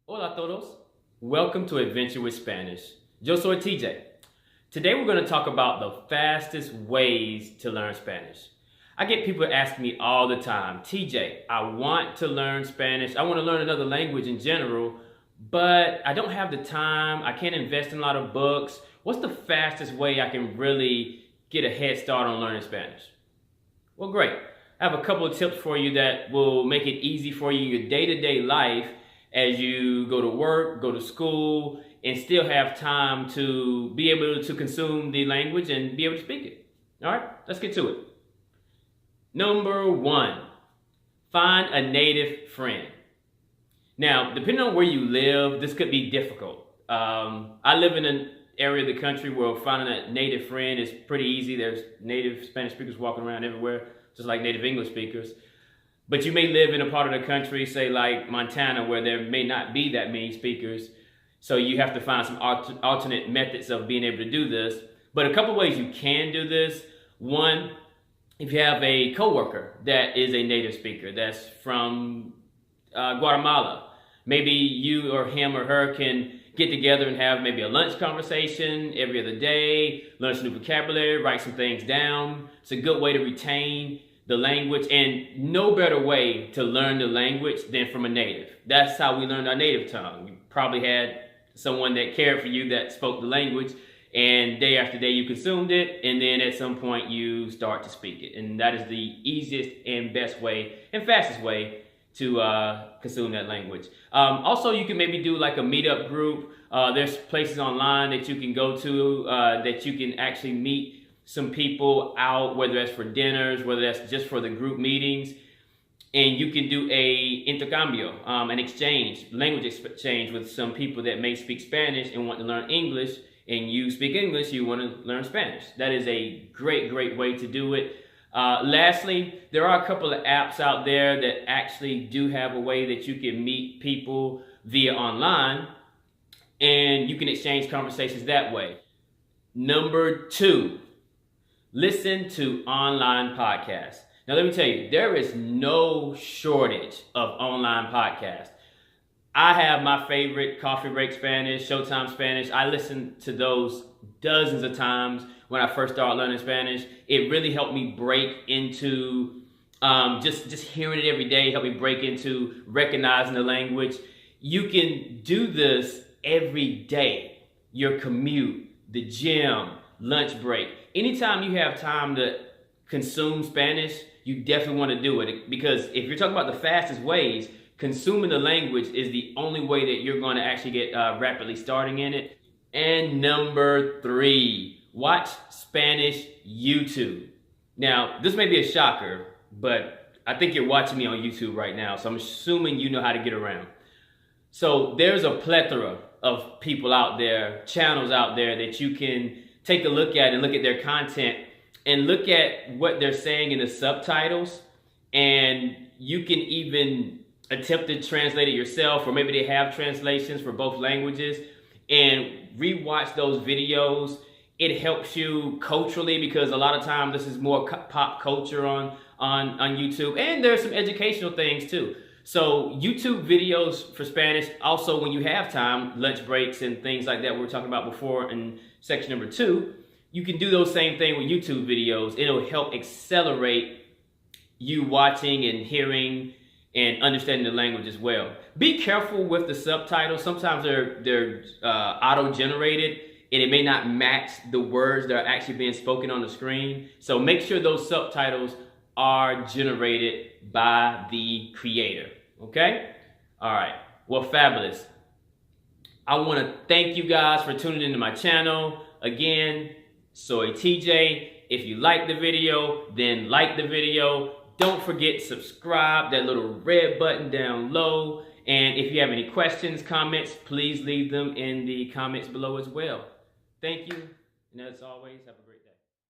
Hola todos. Welcome to Adventure with Spanish. Yo soy TJ. Today we're going to talk about the fastest ways to learn Spanish. I get people asking me all the time, TJ, I want to learn Spanish. I want to learn another language in general, but I don't have the time. I can't invest in a lot of books. What's the fastest way I can really get a head start on learning Spanish? Well, great. I have a couple of tips for you that will make it easy for you in your day-to-day life as you go to work, go to school, and still have time to be able to consume the language and be able to speak it. All right, let's get to it. Number one, find a native friend. Now, depending on where you live, this could be difficult. I live in an area of the country where finding a native friend is pretty easy. There's native Spanish speakers walking around everywhere, just like native English speakers. But you may live in a part of the country, say like Montana, where there may not be that many speakers. So you have to find some alternate methods of being able to do this. But a couple ways you can do this. One, if you have a coworker that is a native speaker, that's from Guatemala, maybe you or him or her can get together and have maybe a lunch conversation every other day, learn some new vocabulary, write some things down. It's a good way to retain the language, and no better way to learn the language than from a native. That's how we learned our native tongue. You probably had someone that cared for you that spoke the language, and day after day you consumed it, and then at some point you start to speak it. And that is the easiest and best way and fastest way to consume that language. Also, you can maybe do like a meetup group. There's places online that you can go to that you can actually meet some people out, whether that's for dinners, whether that's just for the group meetings, and you can do a intercambio, an exchange, language exchange with some people that may speak Spanish and want to learn English, and you speak English, you want to learn Spanish. That is a great way to do it. Lastly, there are a couple of apps out there that actually do have a way that you can meet people via online, and you can exchange conversations that way. Number two, listen to online podcasts. Now, let me tell you, there is no shortage of online podcasts. I have my favorite, Coffee Break Spanish, Showtime Spanish. I listen to those dozens of times when I first started learning Spanish. It really helped me break into just hearing it every day, helped me break into recognizing the language. You can do this every day. Your commute, the gym, lunch break. Anytime you have time to consume Spanish, you definitely want to do it, because if you're talking about the fastest ways, consuming the language is the only way that you're going to actually get rapidly starting in it. And number three, watch Spanish YouTube. Now, this may be a shocker, but I think you're watching me on YouTube right now, so I'm assuming you know how to get around. So there's a plethora of people out there, channels out there that you can take a look at and look at their content and look at what they're saying in the subtitles, and you can even attempt to translate it yourself, or maybe they have translations for both languages, and rewatch those videos. It helps you culturally, because a lot of times this is more pop culture on YouTube, and there's some educational things too. So YouTube videos for Spanish, also when you have time, lunch breaks and things like that we were talking about before in section number 2, you can do those same thing with YouTube videos. It'll help accelerate you watching and hearing and understanding the language as well. Be careful with the subtitles. Sometimes they're auto-generated, and it may not match the words that are actually being spoken on the screen. So make sure those subtitles are generated by the creator. Okay? All right. Well, fabulous. I want to thank you guys for tuning into my channel. Again, soy TJ. If you like the video, then like the video. Don't forget to subscribe, that little red button down low. And if you have any questions, comments, please leave them in the comments below as well. Thank you. And as always, have a great day.